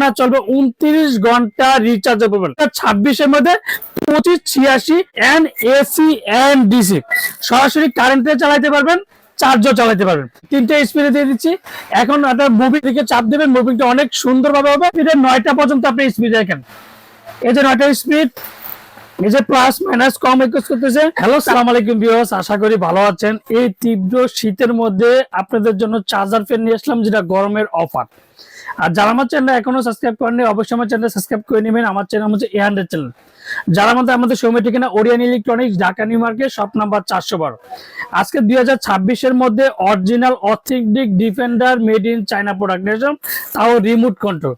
একটানা চলবে 29 ঘন্টা রিচার্জেবল। 26-এর মধ্যে 2586 এন্ড এসি এন্ড ডিসি সরাসরি কারেন্টে চালাতে পারবেন, চার্জও চালাতে পারবেন। 3টে স্পিডে দিয়ে দিচ্ছি। এখন আপনার মুভি দিকে চাপ দেবেন, মুভিংটা অনেক সুন্দরভাবে হবে। স্পিডের 9টা পর্যন্ত আপনি স্পিড দেখেন, এই যে 9টা স্পিড, এই যে প্লাস মাইনাস কম একুশ করতেছে। হ্যালো, সালাম আলাইকুম ভিউয়ার্স, আশা করি ভালো আছেন। এই তীব্র শীতের মধ্যে আপনাদের জন্য চার্জার ফ্যান নিয়ে আসলাম, যেটা গরমের অফার। আর যারা আমার চ্যানেল এখনো সাবস্ক্রাইব করেননি, অবশ্যই আমার চ্যানেল সাবস্ক্রাইব করে নেবেন। আমার চ্যানেল হচ্ছে A100 চ্যানেল। যারা আমাদের সময় ঠিকানা Orion electronics, Dhaka new market, shop number 412। আজকে 2026-এর মধ্যে original authentic defender made in China product নিয়েছিলাম, তাও রিমোট কন্ট্রোল।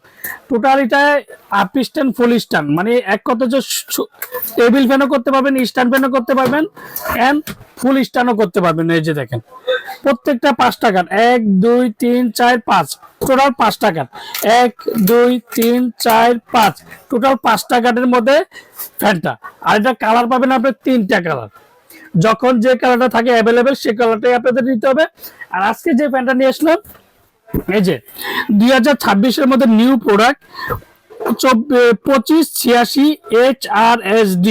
টোটালিটায় আপ স্ট্যান্ড ফুল স্ট্যান্ড, মানে এক কথা হচ্ছে টেবিল ফ্যানও করতে পারবেন, স্ট্যান্ড ফ্যানও করতে পারবেন, এন্ড ফুল স্ট্যান্ডও করতে পারবেন। এই যে দেখেন, প্রত্যেকটা 5 টাকার, 1 2 3 4 5, টোটাল 5 টাকার, 1 2 3 4 5, টোটাল 5 টাকার মধ্যে ফ্যানটা। আর এটা কালার পাবেন আপনি 3টা কালার। যখন যে কালারটা থাকে অ্যাভেলেবেল, সেই কালারটাই আপনাদের নিতে হবে। আর আজকে যে ফ্যানটা নিয়ে আসলাম, এই যে 2026-এর মধ্যে নিউ প্রোডাক্ট 2586 HRSD,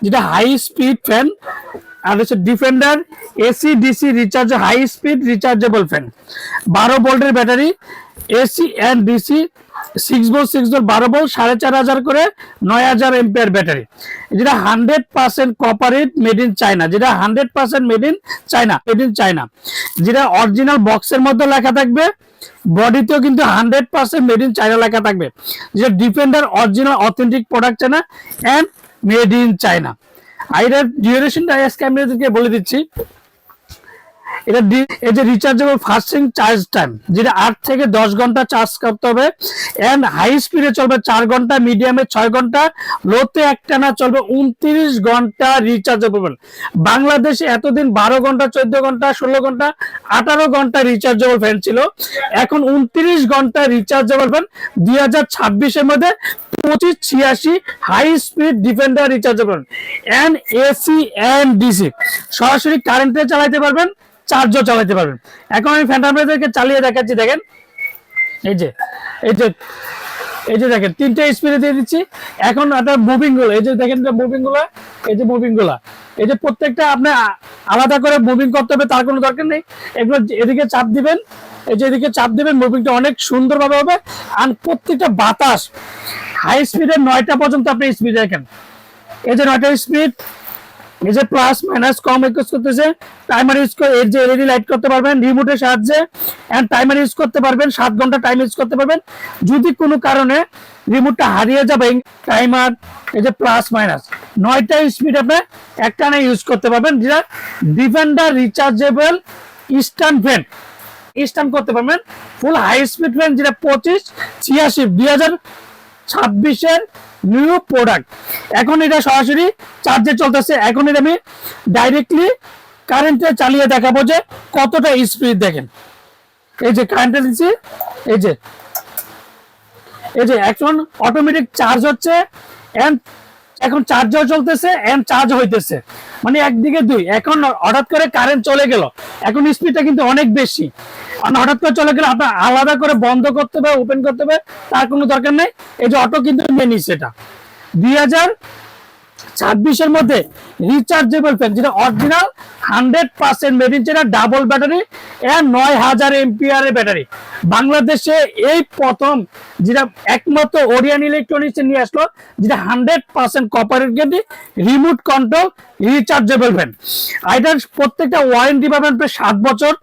যেটা হাই স্পিড ফ্যান। আর হচ্ছে defender AC DC recharge, high speed rechargeable fan. 12 ভোল্টের battery, AC and DC 6 volt 6 volt 12 volt, 4500 করে 9000 এম্পিয়ার ব্যাটারি। যেটা 100% কপারেট মেড ইন চায়না, যেটা 100% মেড ইন চায়না, যেটা অরিজিনাল বক্সের মধ্যে লেখা থাকবে, বডিতেও কিন্তু 100% মেড ইন চায়না লেখা থাকবে। যেটা defender original authentic product China and made in China. আর এটার ডিউরেশনটা আজকে আমি আপনাদেরকে বলে দিচ্ছি। এটা এই যে রিচার্জেবল ফাস্টিং চার্জ টাইম, যেটা 8 থেকে 10 ঘন্টা চার্জ করতে হবে, এন্ড হাই স্পিডে চলবে 4 ঘন্টা, মিডিয়ামে 6 ঘন্টা, লোতে একটানা চলবে 29 ঘন্টা রিচার্জেবল। বাংলাদেশে এতদিন 12 ঘন্টা, 14 ঘন্টা, 16 ঘন্টা, 18 ঘন্টা রিচার্জেবল ফ্যান ছিল। এখন 29 ঘন্টা রিচার্জেবল ফ্যান 2026-এর মধ্যে 2586 high speed defender rechargeable and AC and DC সরাসরি কারেন্টে চালাতে পারবেন, চার্জও চালাতে পারবেন। এখন আমি ফ্যানটা আপনাদেরকে চালিয়ে দেখাচ্ছি। দেখেন, এই যে দেখেন 3টে স্পিডে দিয়ে দিচ্ছি। এখন আপনার মুভিং গুলো, এই যে দেখেন মুভিং গুলো, এই যে প্রত্যেকটা আপনি আলাদা করে মুভিং করতে হবে, তার কোনো দরকার নেই। এগুলো এদিকে চাপ দিবেন, এই যে এদিকে চাপ দিবেন, মুভিংটা অনেক সুন্দরভাবে হবে। আর প্রত্যেকটা বাতাস হাই স্পিডের 9টা পর্যন্ত আপনি স্পিড দেখেন, এই যে 9টা স্পিড, এই যে প্লাস মাইনাস কম একুশ করতেছে। টাইমার ইউজ করে এই যে এলইডি লাইট করতে পারবেন রিমোটের সাহায্যে, এন্ড টাইমার ইউজ করতে পারবেন, 7 ঘন্টা টাইম ইউজ করতে পারবেন। যদি কোনো কারণে রিমোটটা হারিয়ে যাবে, টাইমার, এই যে প্লাস মাইনাস 9টা স্পিড আপনি একটানা ইউজ করতে পারবেন। যেটা defender rechargeable stand fan, stand করতে পারবেন, ফুল হাই স্পিড ফ্যান, যেটা 2586 2026-এর নিউ প্রোডাক্ট। এখন এটা সরাসরি চার্জে চলতেছে। এখন এটা আমি ডাইরেক্টলি কারেন্টে চালিয়ে দেখাবো যে কতটা স্পিড। দেখেন, এই যে কারেন্টে দিচ্ছি, এই যে এখন অটোমেটিক চার্জ হচ্ছে, এন্ড এখন চার্জও চলতেছে এন্ড চার্জ হইতেছে, মানে একদিকে দুই। এখন হঠাৎ করে কারেন্ট চলে গেল, এখন স্পিডটা কিন্তু অনেক বেশি। হঠাৎ করে চলে গেলে আপনার আলাদা করে বন্ধ করতে হবে, ওপেন করতে হবে, তার কোনো দরকার নেই। এই যে অটো কিন্তু নিয়ে নিচ্ছে। এটা 2026-এর মধ্যে রিচার্জেবল ফ্যান, যেটা original 100% made in China, double battery এর 9000 এম্পিয়ারের ব্যাটারি। বাংলাদেশে এই প্রথম, যেটা একমাত্র ওরিয়ান ইলেকট্রনিক্স নিয়ে আসলো, যেটা 100% corporate guarantee, remote control rechargeable fan. আর এটার প্রত্যেকটা ওয়ারেন্টি পাবেন 7 বছর।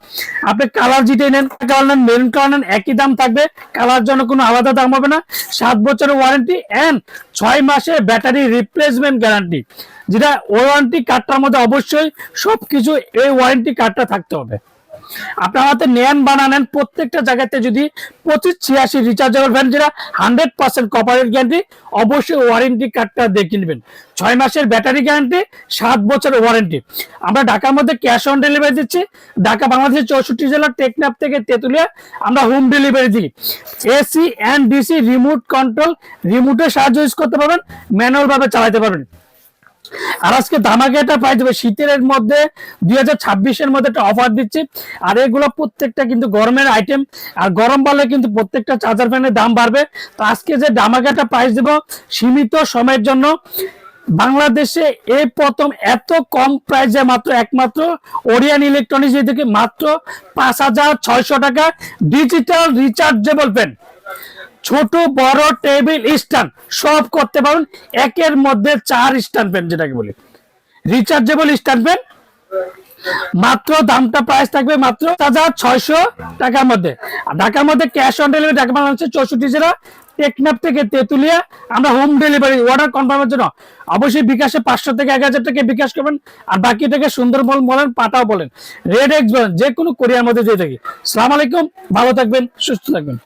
আপনি কালার যেটাই নেন, কালার নেন, মেরুন কালার নেন, একই দাম থাকবে, কালার জন্য কোনো আলাদা দাম হবে না। 7 বছরের ওয়ারেন্টি এন্ড 6 মাসের ব্যাটারি রিপ্লেসমেন্ট গ্যারান্টি, যেটা ওয়ারেন্টি কার্ডটার মধ্যে অবশ্যই সবকিছু এই ওয়ারেন্টি কার্ডটা থাকতে হবে। আপনার হাতে নেন বা না নেন, প্রত্যেকটা জায়গাতে যদি 2586 রিচার্জেবল ফ্যান, যেটা 100% কপারেট গ্যারান্টি, অবশ্যই ওয়ারেন্টি কার্ডটা দেখে নেবেন। 6 মাসের ব্যাটারি গ্যারান্টি, 7 বছরের ওয়ারেন্টি। আমরা ঢাকার মধ্যে ক্যাশ অন ডেলিভারি দিচ্ছি। ঢাকা বাংলাদেশের 64 জেলার টেকনাফ থেকে তেতুলিয়া আমরা হোম ডেলিভারি দিই। AC and DC remote control, রিমোটের সাহায্যে ইউজ করতে পারবেন, ম্যানুয়াল ভাবে চালাতে পারবেন। আর আজকে ধামাকা একটা প্রাইস দেবে শীতের মধ্যে 2026-এর মধ্যে একটা অফার দিচ্ছি। আর এগুলো প্রত্যেকটা কিন্তু গরমের আইটেম, আর গরম বাড়লে কিন্তু প্রত্যেকটা চার্জার ফ্যানের দাম বাড়বে। তো আজকে যে ধামাকা একটা প্রাইস দেবো সীমিত সময়ের জন্য, বাংলাদেশে এই প্রথম এত কম প্রাইসে মাত্র একমাত্র ওরিয়ন ইলেকট্রনিক্স থেকে মাত্র 5,600 টাকা ডিজিটাল রিচার্জেবল ফ্যান, ছোট বড় টেবিল স্ট্যান্ড সব করতে পারুন। একের মধ্যে 4 স্ট্যান্ড ফ্যান, যেটাকে বলি রিচার্জেবল স্ট্যান্ড ফ্যান। মাত্র দামটা প্রাইস থাকবে মাত্র 5,600 টাকার মধ্যে। আর ঢাকার মধ্যে ক্যাশ অন ডেলিভারি, ঢাকা মানে হচ্ছে 64 জেলা, টেকনাফ থেকে তেতুলিয়া। আমরা হোম ডেলিভারি অর্ডার কনফার্মের জন্য অবশ্যই বিকাশে 500 থেকে 1,000 টাকা বিকাশ করবেন। আর বাকি টাকা সুন্দরবন বলেন, পাটাও বলেন, রেড এক্স বলেন, যে কোনো কোরিয়ার মধ্যে দিয়ে থাকি। আসসালামু আলাইকুম, ভালো থাকবেন, সুস্থ থাকবেন।